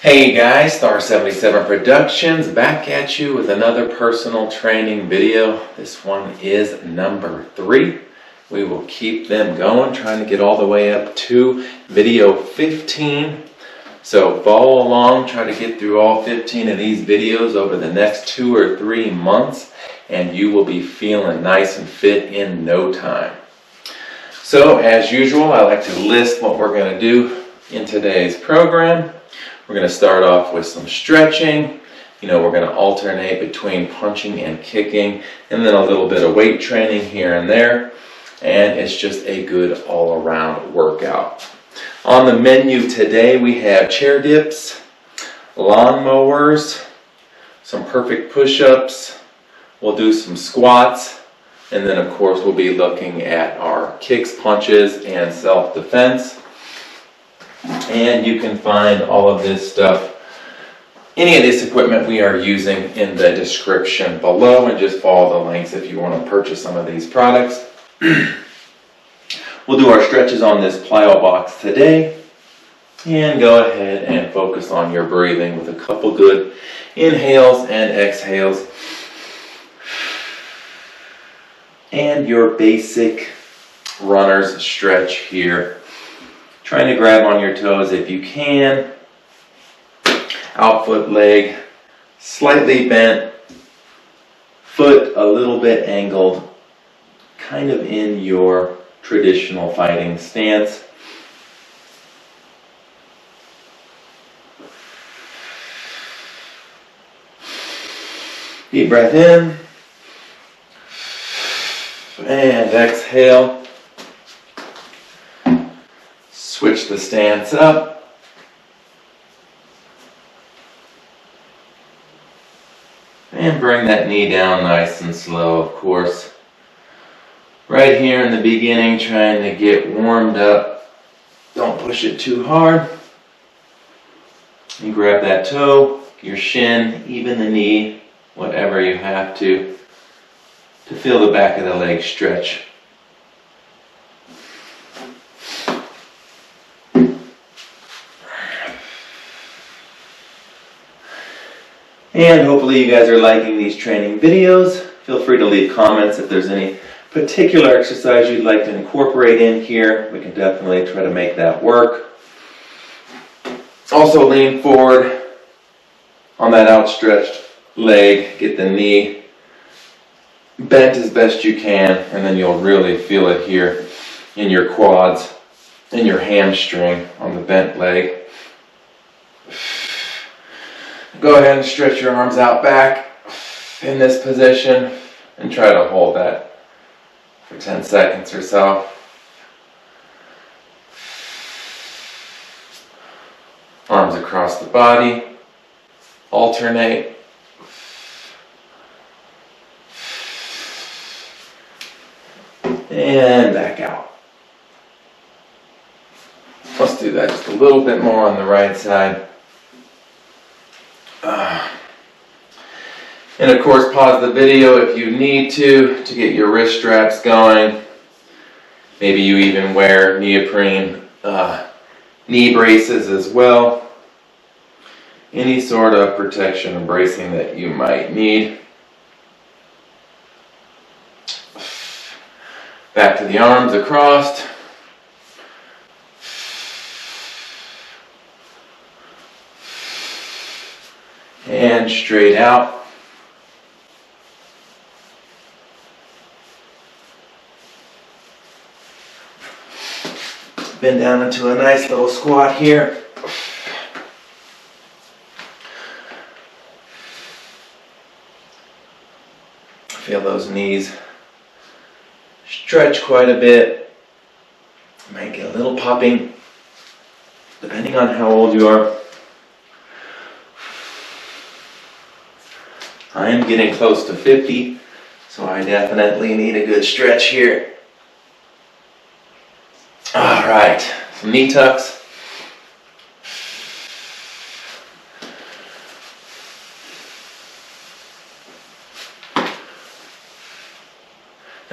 Hey guys, Star77 Productions back at you with another personal training video. This one is number 3. We will keep them going, trying to get all the way up to video 15. So follow along, try to get through all 15 of these videos over the next 2 or 3 months, and you will be feeling nice and fit in no time. So as usual, I like to list what we're going to do in today's program. We're going to start off with some stretching. We're going to alternate between punching and kicking, and then a little bit of weight training here and there. And it's just a good all-around workout. On the menu today, we have chair dips, lawn mowers, some perfect push-ups. We'll do some squats, and then of course we'll be looking at our kicks, punches, and self-defense. And you can find all of this stuff, any of this equipment we are using, in the description below, and just follow the links if you want to purchase some of these products. We'll do our stretches on this plyo box today, and go ahead and focus on your breathing with a couple good inhales and exhales, and your basic runner's stretch here. Trying to grab on your toes if you can. Out foot leg slightly bent, foot a little bit angled, kind of in your traditional fighting stance. Deep breath in and exhale. Switch the stance up. And bring that knee down nice and slow, of course. Right here in the beginning, trying to get warmed up. Don't push it too hard. You grab that toe, your shin, even the knee, whatever you have to feel the back of the leg stretch. And hopefully you guys are liking these training videos. Feel free to leave comments if there's any particular exercise you'd like to incorporate in here. We can definitely try to make that work. Also lean forward on that outstretched leg. Get the knee bent as best you can, and then you'll really feel it here in your quads and your hamstring on the bent leg. Go ahead and stretch your arms out back in this position and try to hold that for 10 seconds or so. Arms across the body, alternate. And back out. Let's do that just a little bit more on the right side. And of course, pause the video if you need to get your wrist straps going. Maybe you even wear neoprene knee braces as well. Any sort of protection and bracing that you might need. Back to the arms across. And straight out. Bend down into a nice little squat here. Feel those knees stretch quite a bit. Might get a little popping, depending on how old you are. I am getting close to 50, so I definitely need a good stretch here. All right, some knee tucks.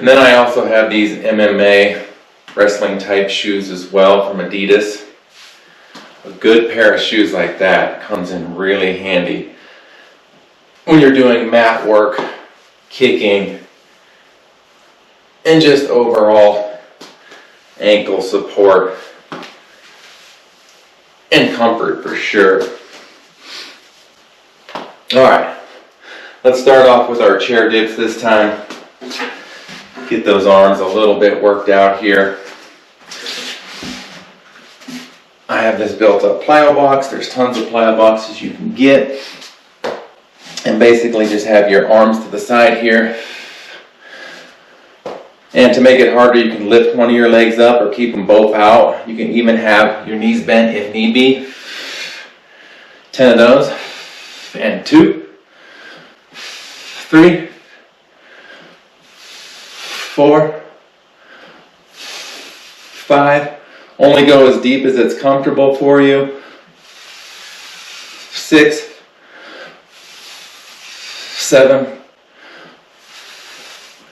And then I also have these MMA wrestling type shoes as well from Adidas. A good pair of shoes like that comes in really handy when you're doing mat work, kicking, and just overall ankle support and comfort for sure. All right, let's start off with our chair dips this time. Get those arms a little bit worked out here. I have this built up plyo box. There's tons of plyo boxes you can get. And basically just have your arms to the side here. And to make it harder, you can lift one of your legs up or keep them both out. You can even have your knees bent if need be. 10 of those. And 2, 3, 4, 5. Only go as deep as it's comfortable for you. 6, 7,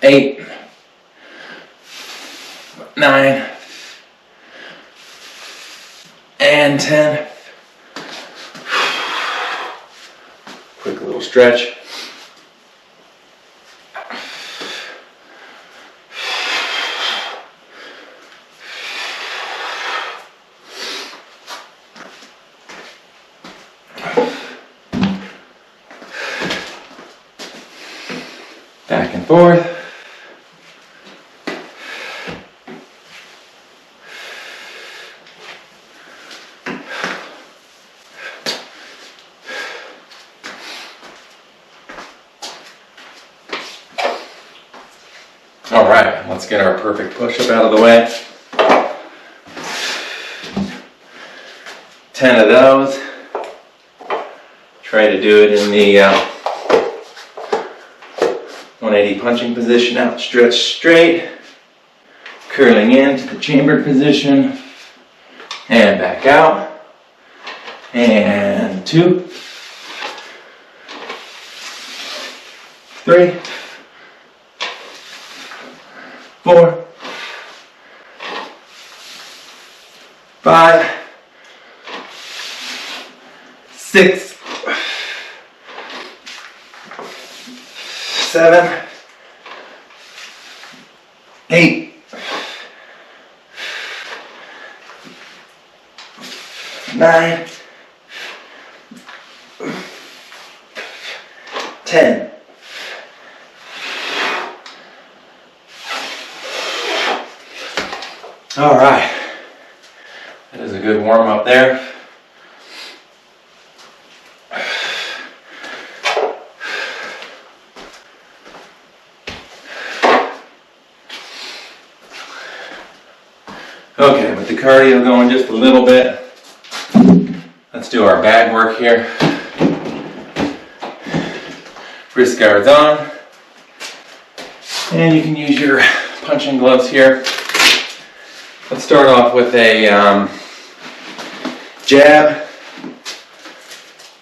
8, 9, and 10. Quick little stretch. Back and forth. All right, let's get our perfect push-up out of the way. 10 of those. Try to do it in the 180 punching position, outstretched straight, curling into the chambered position, and back out, and 2, 3, 4, 5, 6, 7, 8, 9, 10. All right, that is a good warm up there. Okay, with the cardio going just a little bit, let's do our bag work here. Wrist guards on, and you can use your punching gloves here. Let's start off with a jab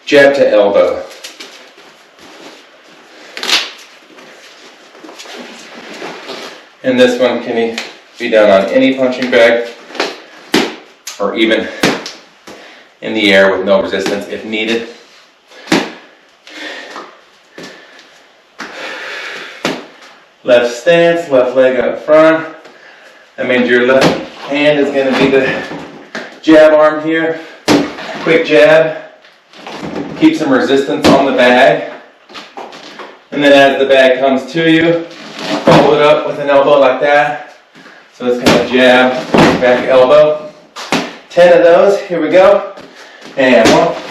to elbow. And this one can be done on any punching bag or even in the air with no resistance if needed. Left stance, left leg up front. That means your left hand is going to be the jab arm here. Quick jab. Keep some resistance on the bag. And then as the bag comes to you, follow it up with an elbow like that. So it's kind of jab, back elbow. 10 of those. Here we go. And 1.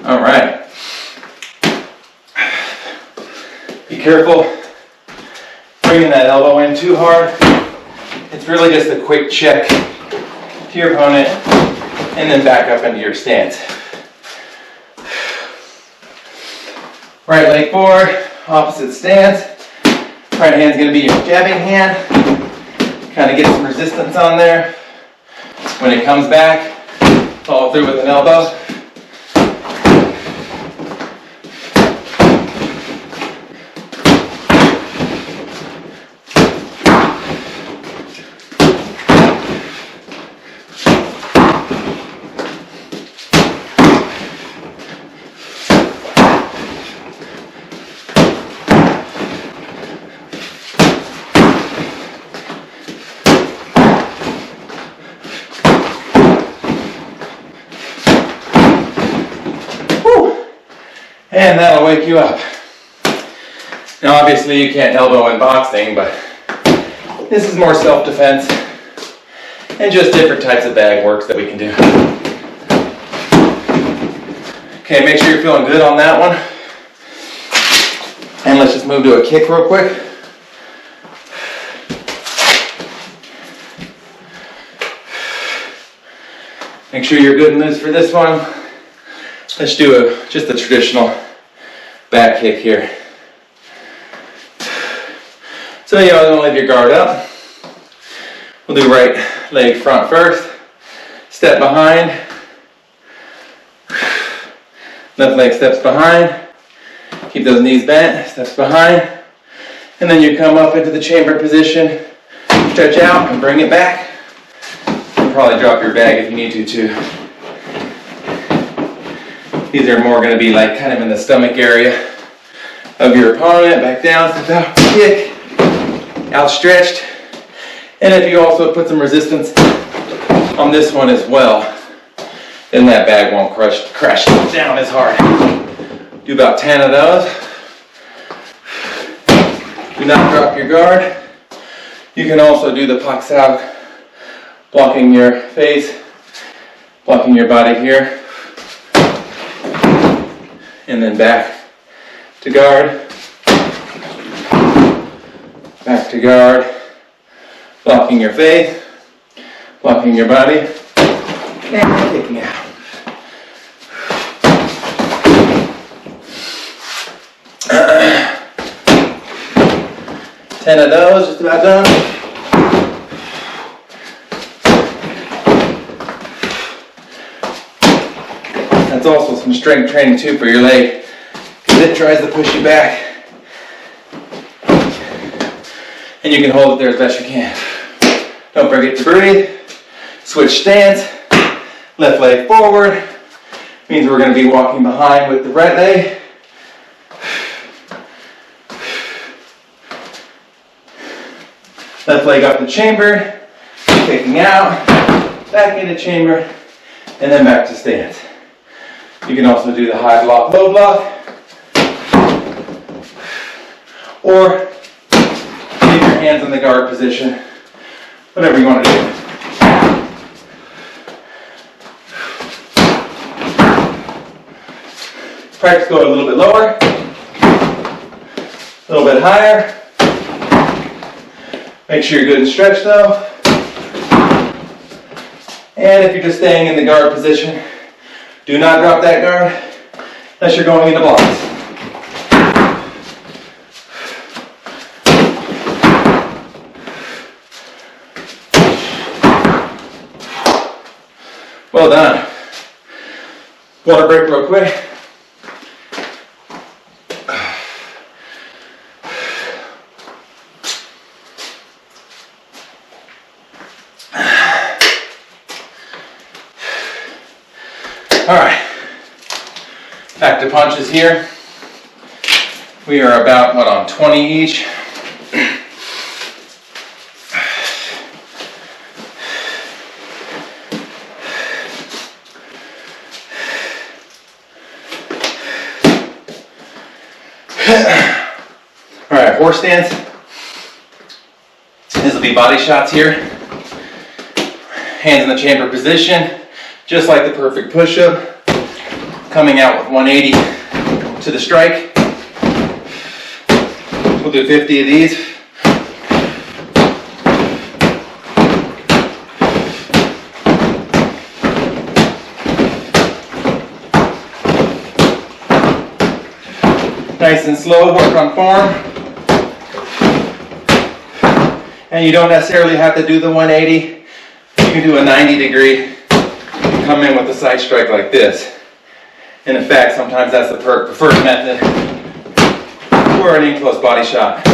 All right. Be careful bringing that elbow in too hard. It's really just a quick check to your opponent and then back up into your stance. Right leg forward, opposite stance. Right hand's gonna be your jabbing hand. Kind of get some resistance on there. When it comes back, follow through with an elbow. And that'll wake you up. Now obviously you can't elbow in boxing, but this is more self-defense and just different types of bag works that we can do. Okay, make sure you're feeling good on that one. And let's just move to a kick real quick. Make sure you're good and loose for this one. Let's do just a traditional back kick here. So you always want to leave your guard up. We'll do right leg front first. Step behind. Left leg steps behind. Keep those knees bent, steps behind. And then you come up into the chamber position. Stretch out and bring it back. You'll probably drop your bag if you need to too. These are more going to be like kind of in the stomach area of your opponent. Back down, step out, kick, outstretched. And if you also put some resistance on this one as well, then that bag won't crash down as hard. Do about 10 of those. Do not drop your guard. You can also do the pucks out, blocking your face, blocking your body here. And then back to guard, back to guard, blocking your face, blocking your body, and kicking out. Ten of those, just about done. That's also some strength training too for your leg, because it tries to push you back. And you can hold it there as best you can. Don't forget to breathe. Switch stance. Left leg forward. Means we're going to be walking behind with the right leg. Left leg up the chamber. Kicking out. Back into chamber. And then back to stance. You can also do the high block, low block. Or leave your hands in the guard position. Whatever you want to do. Practice go a little bit lower. A little bit higher. Make sure you're good and stretched though. And if you're just staying in the guard position, do not drop that guard unless you're going into blocks. Well done. Water break real quick. All right, back to punches here. We are about, on 20 each. All right, horse stance. This will be body shots here. Hands in the chamber position. Just like the perfect push-up, coming out with 180 to the strike. We'll do 50 of these. Nice and slow, work on form. And you don't necessarily have to do the 180. You can do a 90 degree. Come in with a side strike like this. And in fact, sometimes that's the preferred method for an in-close body shot.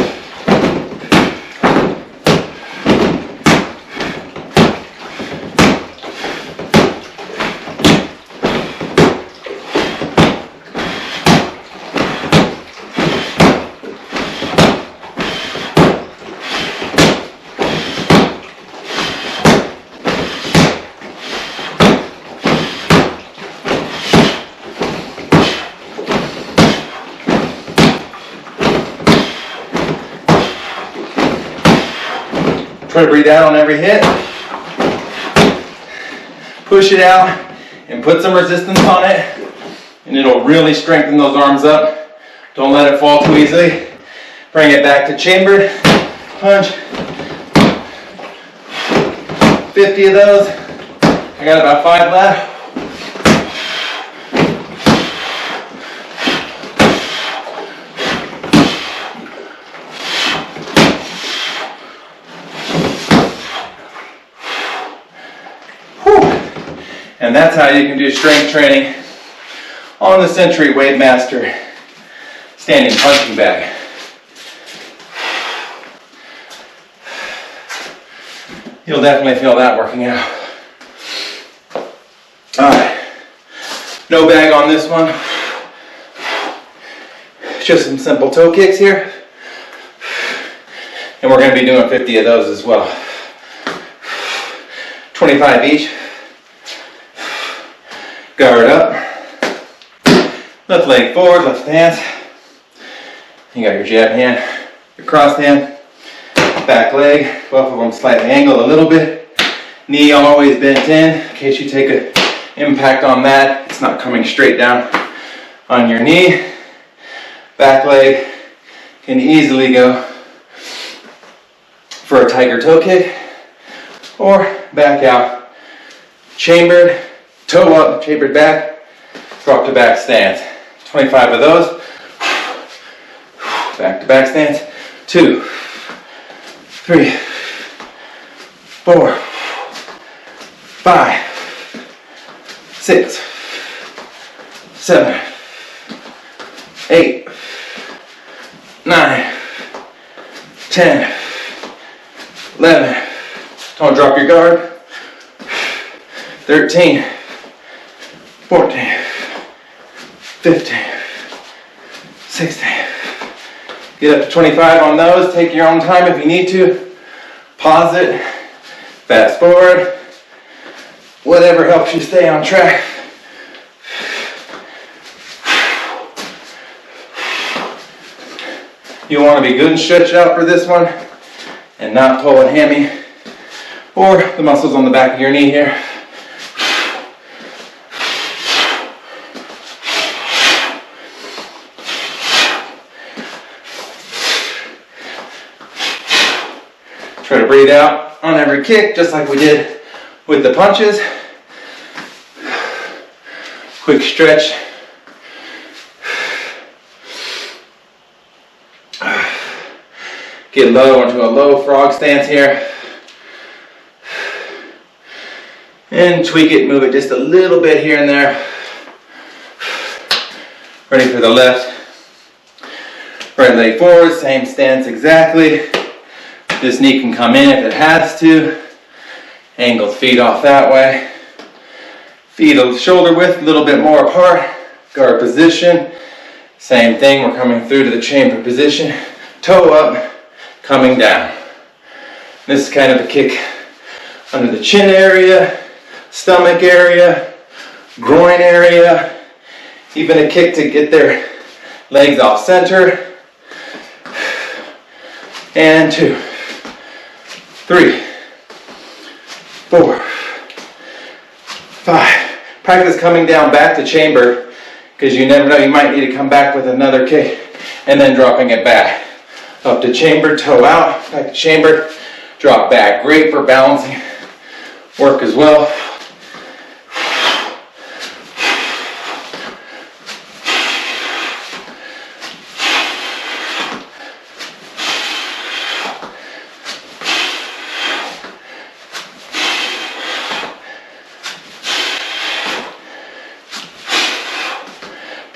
Try to breathe out on every hit. Push it out and put some resistance on it, and it'll really strengthen those arms up. Don't let it fall too easily. Bring it back to chambered punch. 50 of those. I got about 5 left. And that's how you can do strength training on the Century Weight Master standing punching bag. You'll definitely feel that working out. Alright, no bag on this one. Just some simple toe kicks here. And we're going to be doing 50 of those as well. 25 each. Guard up. Left leg forward, left stance. You got your jab hand, your crossed hand, back leg, both of them slightly angled a little bit. Knee always bent in case you take an impact on that. It's not coming straight down on your knee. Back leg can easily go for a tiger toe kick or back out. Chambered, toe up, chambered back, drop to back stance. 25 of those. Back to back stance. 2, 3, 4, 5, 6, 7, 8, 9, 10, 11. Don't drop your guard. 13, 14, 15, 16. Get up to 25 on those. Take your own time if you need to. Pause it. Fast forward. Whatever helps you stay on track. You want to be good and stretched out for this one and not pull a hammy or the muscles on the back of your knee here. Try to breathe out on every kick, just like we did with the punches. Quick stretch. Get low into a low frog stance here. And tweak it, move it just a little bit here and there. Ready for the left. Right leg forward, same stance exactly. This knee can come in if it has to. Angled feet off that way. Feet a shoulder width, a little bit more apart. Guard position. Same thing, we're coming through to the chamber position. Toe up, coming down. This is kind of a kick under the chin area, stomach area, groin area. Even a kick to get their legs off center. And 2, 3, 4, 5. Practice coming down back to chamber because you never know, you might need to come back with another kick and then dropping it back. Up to chamber, toe out, back to chamber, drop back. Great for balancing work as well.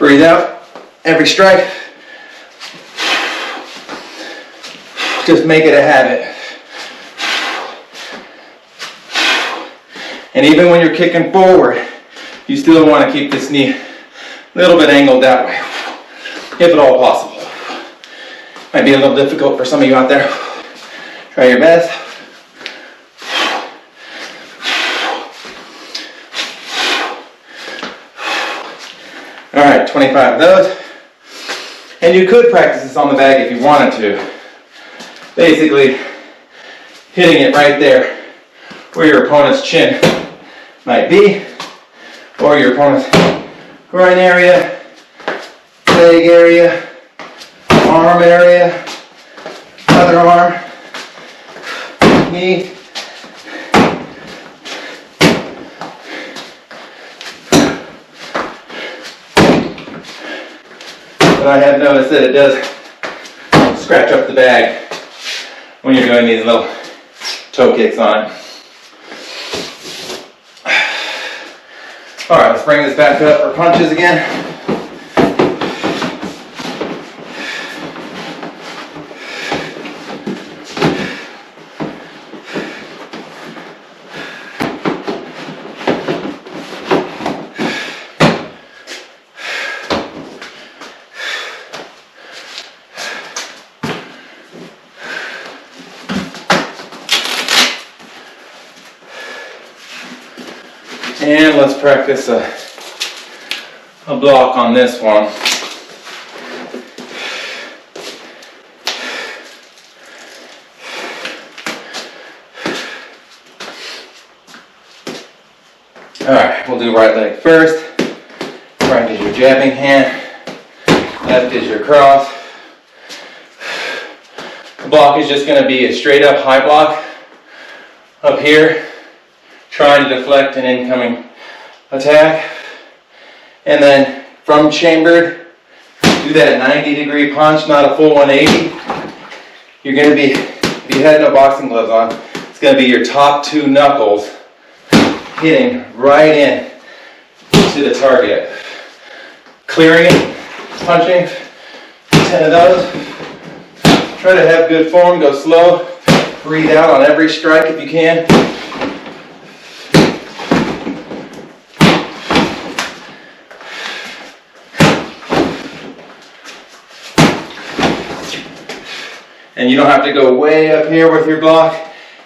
Breathe out every strike. Just make it a habit. And even when you're kicking forward, you still want to keep this knee a little bit angled that way, if at all possible. Might be a little difficult for some of you out there. Try your best. All right, 25 of those. And you could practice this on the bag if you wanted to. Basically, hitting it right there where your opponent's chin might be, or your opponent's groin area, leg area, arm area, other arm, knee. But I have noticed that it does scratch up the bag when you're doing these little toe kicks on it. All right, let's bring this back up for punches again. And let's practice a block on this one. All right, we'll do right leg first. Right is your jabbing hand, left is your cross. The block is just going to be a straight up high block up here, trying to deflect an incoming attack. And then from chambered, do that 90-degree punch, not a full 180. You're going to be, if you had no boxing gloves on, it's going to be your top two knuckles hitting right in to the target. Clearing it, punching, 10 of those. Try to have good form, go slow. Breathe out on every strike if you can. And you don't have to go way up here with your block.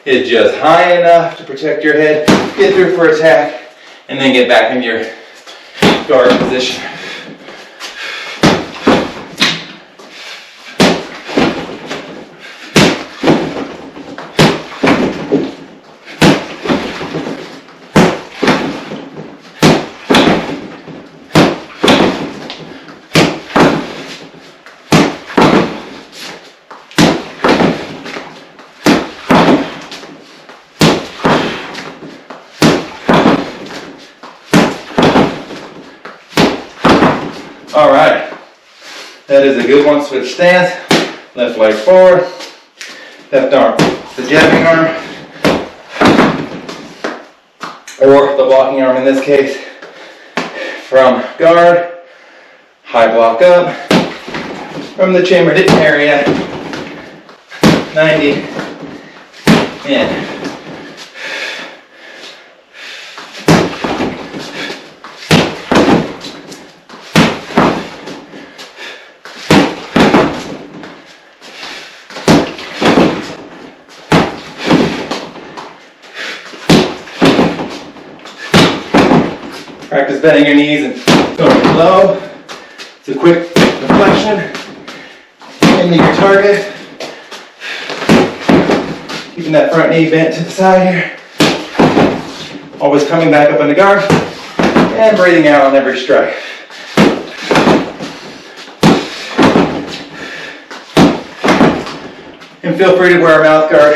It's just high enough to protect your head, get through for attack, and then get back in your guard position. All right, that is a good one. Switch stance, left leg forward, left arm, the jabbing arm, or the blocking arm in this case. From guard, high block up, from the chambered area, 90 in. Practice bending your knees and going low. It's a quick deflection into your target. Keeping that front knee bent to the side here. Always coming back up into guard and breathing out on every strike. And feel free to wear a mouth guard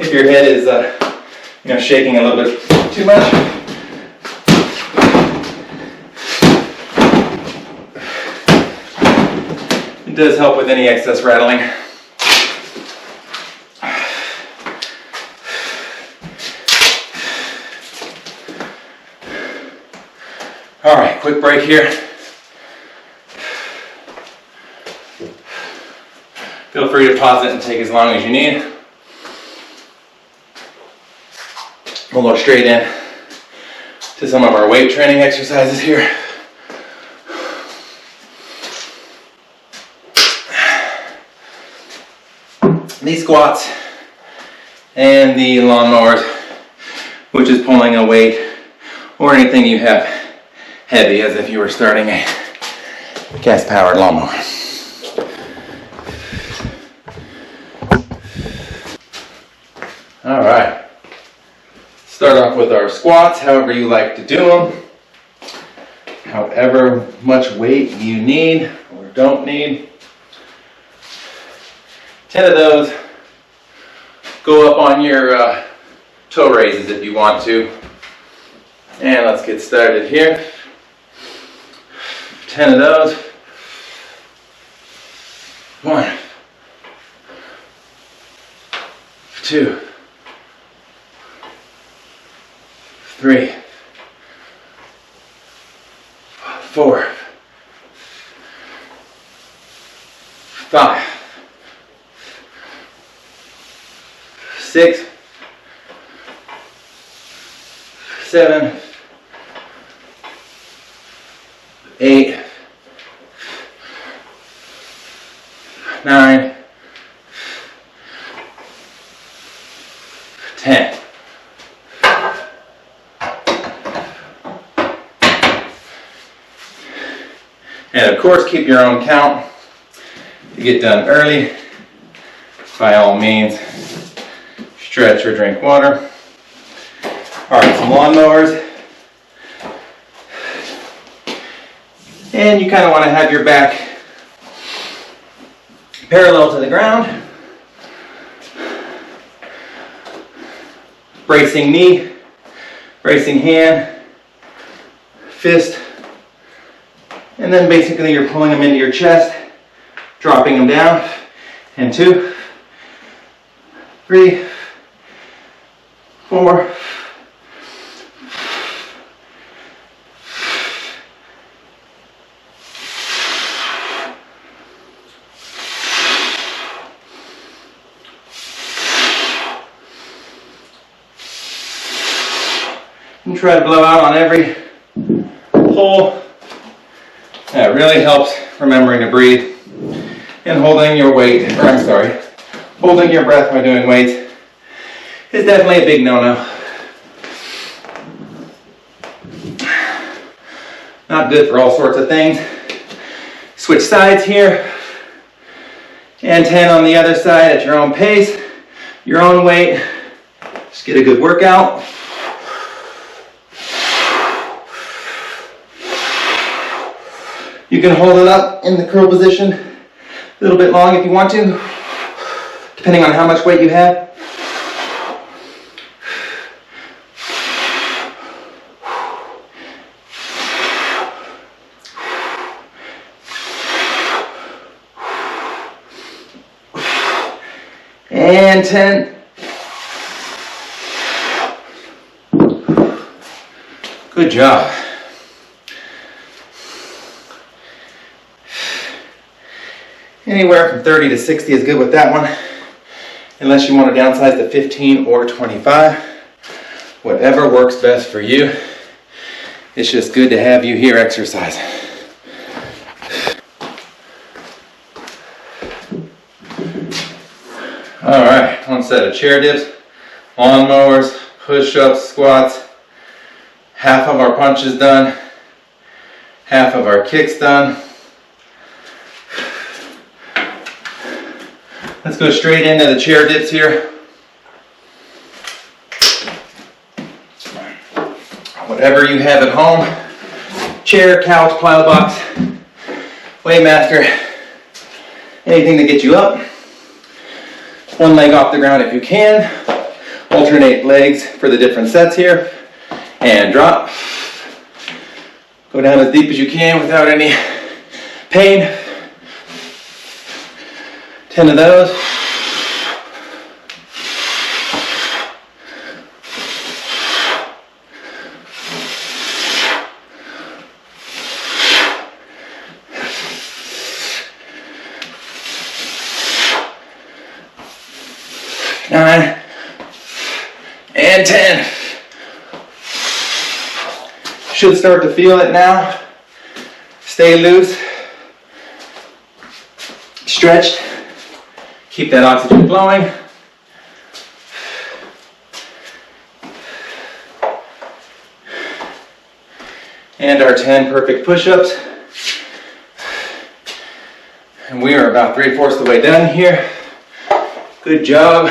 if your head is shaking a little bit too much. It does help with any excess rattling. All right, quick break here. Feel free to pause it and take as long as you need. We'll go straight in to some of our weight training exercises here. These squats and the lawnmowers, which is pulling a weight or anything you have heavy, as if you were starting a gas-powered lawnmower. All right. Start off with our squats, however you like to do them. However much weight you need or don't need. 10 of those. Go up on your toe raises if you want to. And let's get started here. 10 of those. 1, 2, 3, 4, 5, 6, 7, 8, 9, 10. And of course, keep your own count. If you get done early, by all means, stretch or drink water. All right, some lawnmowers. And you kind of want to have your back parallel to the ground. Bracing knee, bracing hand, fist. And then basically you're pulling them into your chest, dropping them down. And 2, 3, 4, 'and try to blow out on every pull. That really helps remembering to breathe and holding your weight, holding your breath while doing weights is definitely a big no-no. Not good for all sorts of things. Switch sides here. And 10 on the other side at your own pace, your own weight. Just get a good workout. You can hold it up in the curl position a little bit long if you want to, depending on how much weight you have. And 10. Good job. Anywhere from 30 to 60 is good with that one, unless you want to downsize to 15 or 25. Whatever works best for you. It's just good to have you here exercising. All right, one set of chair dips, lawnmowers, push-ups, squats. Half of our punches done, half of our kicks done. Let's go straight into the chair dips here. Whatever you have at home, chair, couch, pile box, Weighmaster, anything to get you up. One leg off the ground if you can. Alternate legs for the different sets here. And drop. Go down as deep as you can without any pain. 10 of those. 9, and 10. Should start to feel it now. Stay loose, stretched, keep that oxygen flowing. And our 10 perfect push-ups. And we are about 3/4 the way done here. Good job.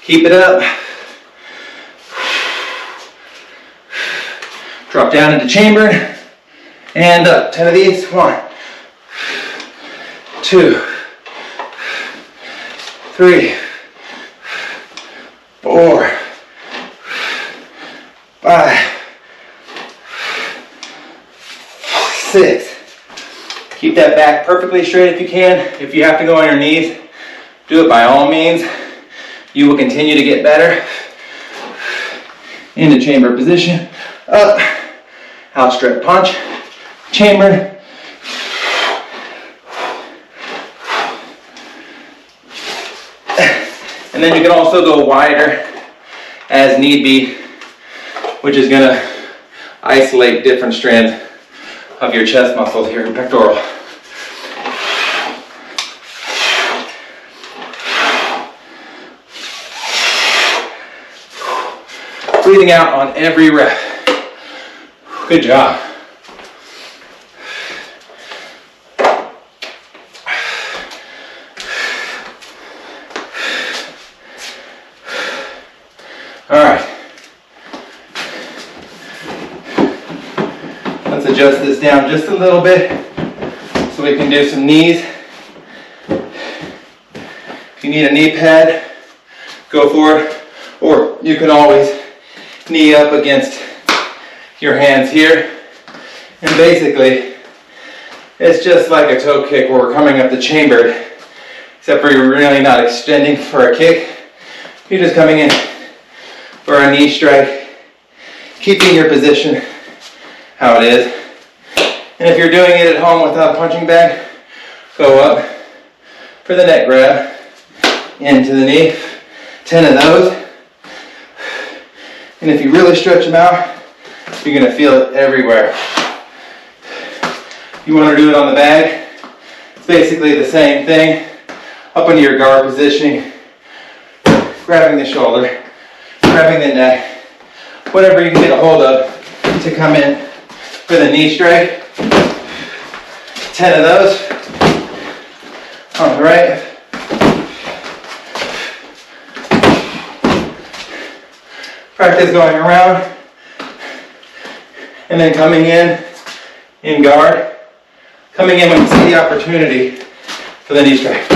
Keep it up. Drop down into chamber and up. 10 of these. 1, 2, 3, 4, 5, 6. Keep that back perfectly straight if you can. If you have to go on your knees, do it by all means. You will continue to get better. Into chamber position. Up. Outstretch punch. Chamber. And then you can also go wider as need be, which is going to isolate different strands of your chest muscles here in pectoral. Breathing out on every rep. Good job. All right. Let's adjust this down just a little bit so we can do some knees. If you need a knee pad, go for it. Or you can always knee up against your hands here. And basically, it's just like a toe kick where we're coming up the chamber, except for you're really not extending for a kick. You're just coming in for a knee strike, keeping your position how it is. And if you're doing it at home without a punching bag, go up for the neck grab, into the knee, 10 of those. And if you really stretch them out, you're going to feel it everywhere. You want to do it on the bag, it's basically the same thing. Up into your guard positioning, grabbing the shoulder, grabbing the neck, whatever you can get a hold of to come in for the knee strike. 10 of those on the right. Practice going around and then coming in guard, coming in when you see the opportunity for the knee strike.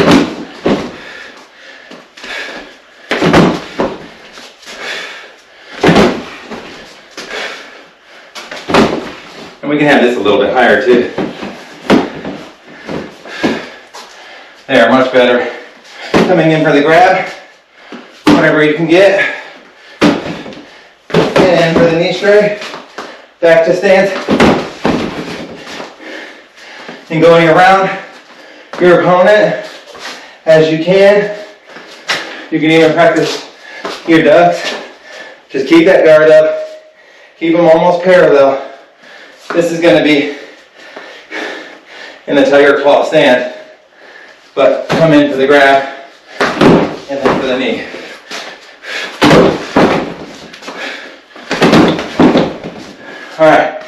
And we can have this a little bit higher too. There, much better. Coming in for the grab, whatever you can get. And for the knee strike, back to stance. And going around your opponent as you can. You can even practice your ducks. Just keep that guard up. Keep them almost parallel. This is going to be in the tiger claw stand. But come in for the grab and then for the knee. All right,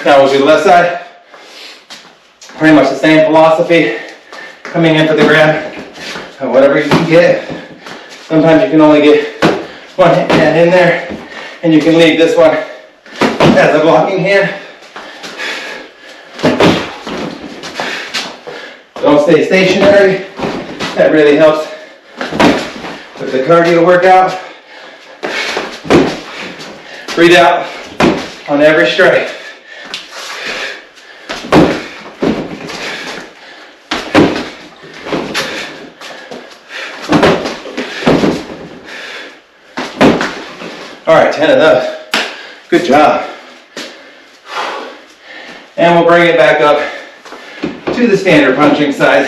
now we'll do the left side. Pretty much the same philosophy. Coming in for the grab, whatever you can get. Sometimes you can only get one hand in there, and you can leave this one as a blocking hand. Don't stay stationary. That really helps with the cardio workout. Breathe out on every strike. All right, 10 of those. Good job. And we'll bring it back up to the standard punching side.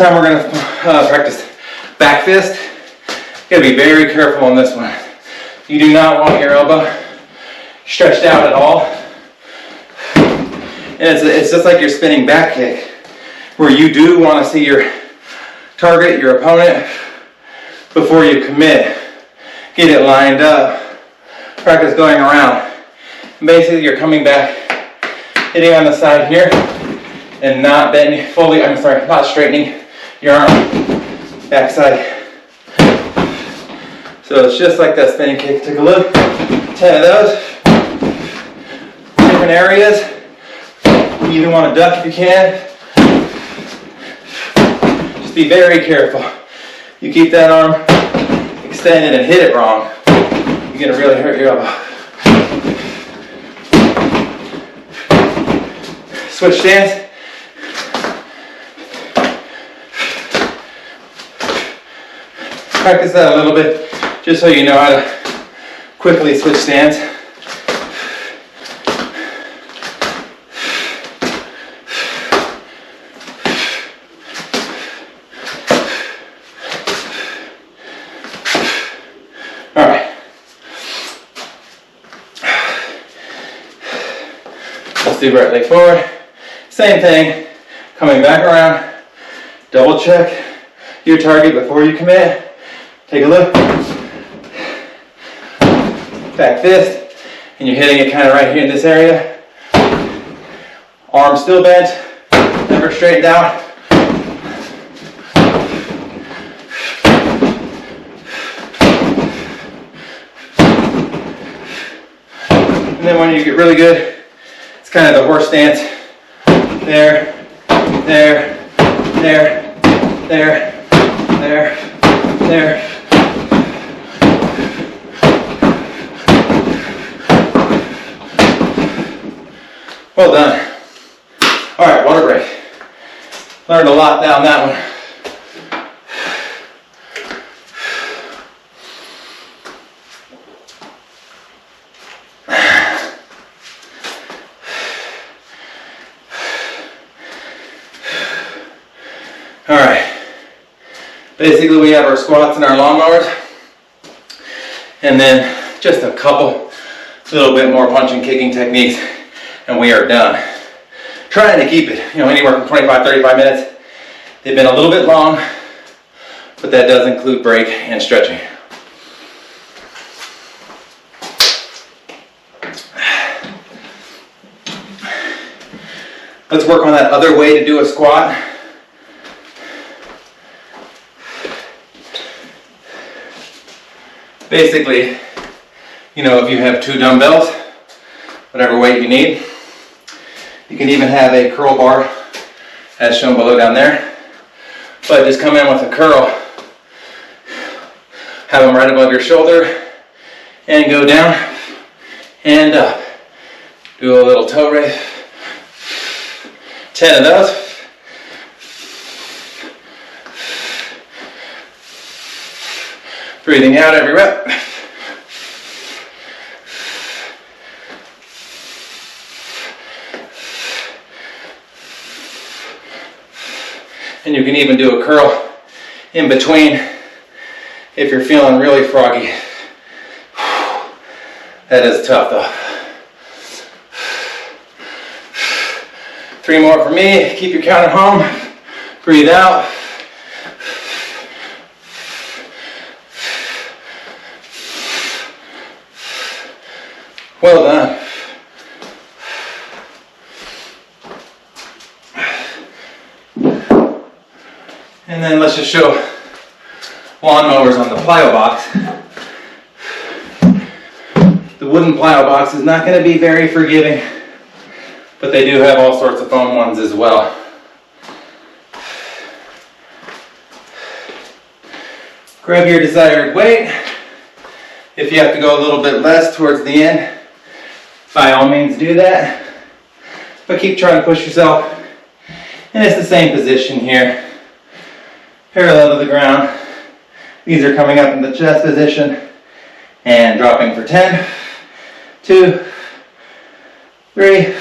time we're gonna practice back fist. You gotta be very careful on this one. You do not want your elbow stretched out at all. And it's just like your spinning back kick, where you do want to see your target, your opponent, before you commit. Get it lined up. Practice going around. Basically, you're coming back, hitting on the side here, and not bending fully, not straightening your arm backside. So it's just like that spinning kick. Take a look. 10 of those. Different areas. You even want to duck if you can. Just be very careful. You keep that arm extended and hit it wrong, you're going to really hurt your elbow. Switch stance. Practice that a little bit, just so you know how to quickly switch stance. All right. Let's do right leg forward. Same thing, coming back around. Double check your target before you commit. Take a look. Back fist, and you're hitting it kind of right here in this area. Arm still bent, never straightened out. And then when you get really good, it's kind of the horse stance. There, there, there, there, there, there. Well done. All right, water break. Learned a lot down that one. All right. Basically, we have our squats and our lawnmowers, and then just a couple, little bit more punching, kicking techniques, and we are done. Trying to keep it, anywhere from 25, 35 minutes. They've been a little bit long, but that does include break and stretching. Let's work on that other way to do a squat. Basically, if you have 2 dumbbells, whatever weight you need, you can even have a curl bar as shown below down there, but just come in with a curl, have them right above your shoulder, and go down and up. Do a little toe raise, 10 of those. Breathing out every rep. And you can even do a curl in between if you're feeling really froggy. That is tough though. 3 more for me. Keep your count at home. Breathe out. Well done. And then let's just show lawnmowers on the plyo box. The wooden plyo box is not going to be very forgiving, but they do have all sorts of foam ones as well. Grab your desired weight. If you have to go a little bit less towards the end, by all means do that, but keep trying to push yourself. And it's the same position here, parallel to the ground. These are coming up in the chest position and dropping for 10, 2, 3,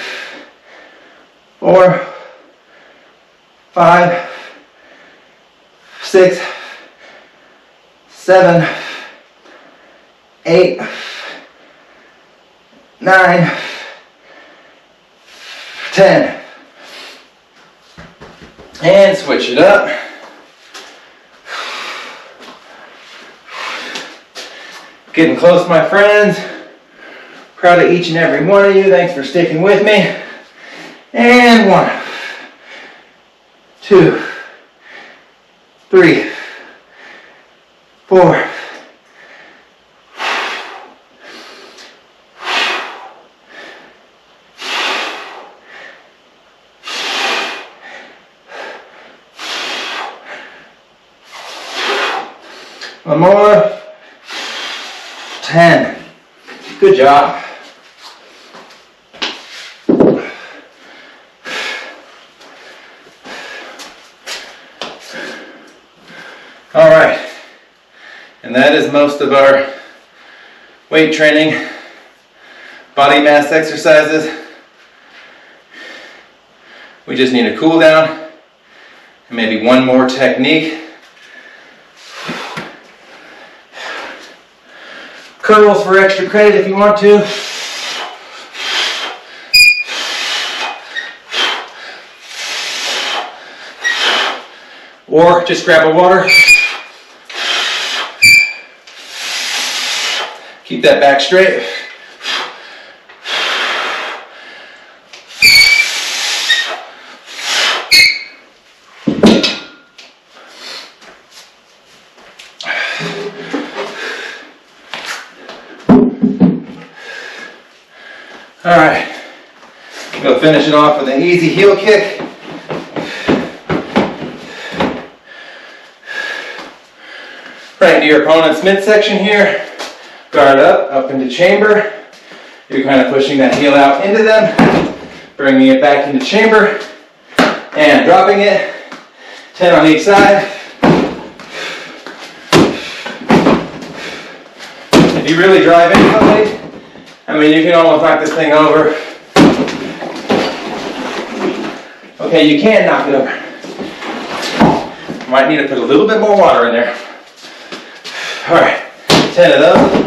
4, 5, 6, 7, 8, 9, 10. And switch it up. Getting close, my friends. Proud of each and every one of you. Thanks for sticking with me. And 1, 2, 3, 4. One more. 10. Good job. All right. And that is most of our weight training, body mass exercises. We just need a cool down and maybe one more technique. Curls for extra credit if you want to. Or just grab a water. Keep that back straight. All right, go finish it off with an easy heel kick. Right into your opponent's midsection here. Guard up into chamber. You're kind of pushing that heel out into them, bringing it back into chamber, and dropping it. 10 on each side. If you really drive in somebody, I mean, you can almost knock this thing over. Okay, you can knock it over. Might need to put a little bit more water in there. All right, 10 of those.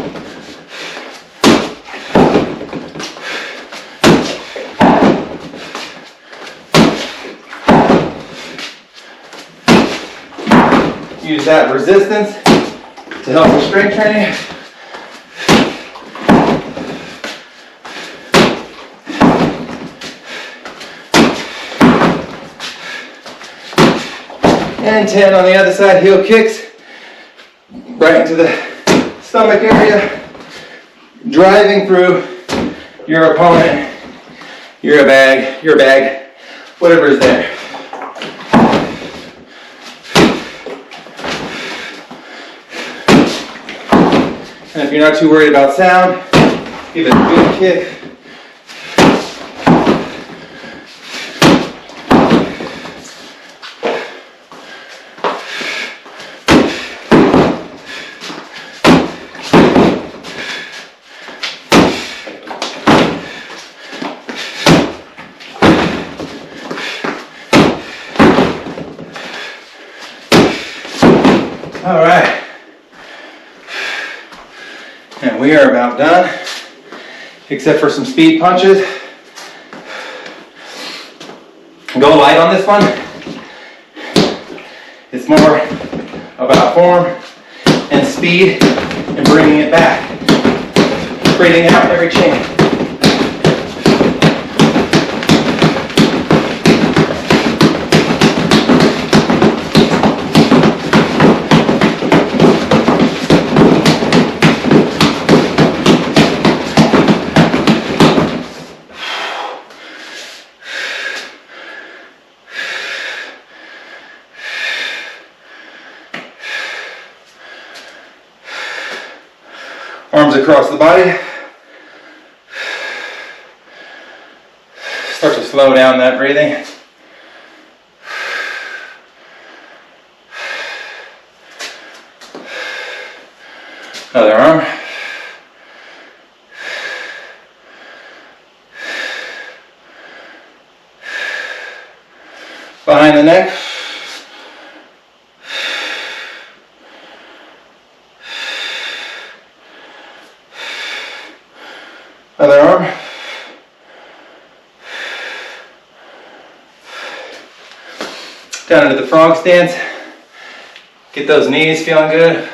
Use that resistance to help with strength training. And 10 on the other side, heel kicks. Right into the stomach area. Driving through your opponent, your bag, whatever is there. And if you're not too worried about sound, give it a good kick. All right. And we are about done, except for some speed punches. Go light on this one. It's more about form and speed and bringing it back. Breathing out every chain. Arms across the body. Start to slow down that breathing. Other arm. Behind the neck. Down into the frog stance. Get those knees feeling good.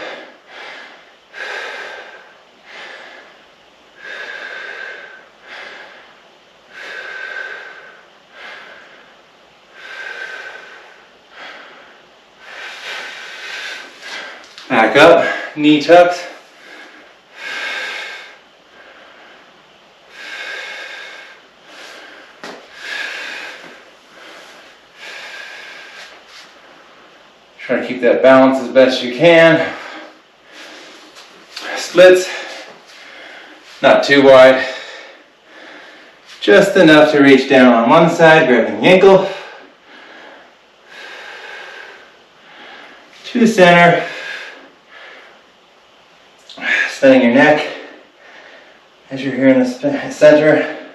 Back up, knee tucks. Try to keep that balance as best you can. Splits, not too wide. Just enough to reach down on one side, grabbing the ankle. To center. Spinning your neck as you're here in the center.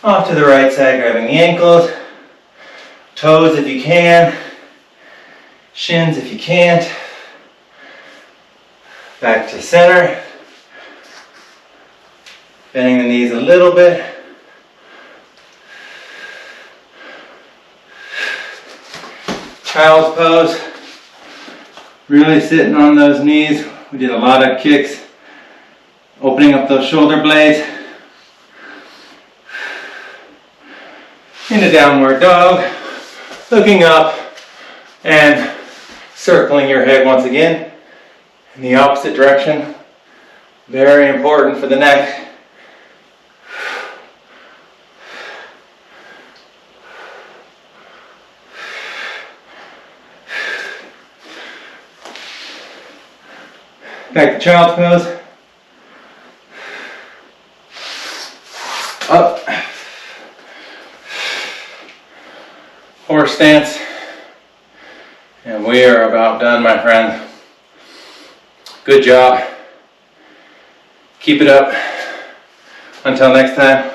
Off to the right side, grabbing the ankles. Toes if you can. Shins if you can't. Back to center. Bending the knees a little bit. Child's pose. Really sitting on those knees. We did a lot of kicks. Opening up those shoulder blades. Into downward dog. Looking up and circling your head once again in the opposite direction. Very important for the neck. Back to child's pose. Up. Horse stance. And we are about done, my friend. Good job. Keep it up. Until next time.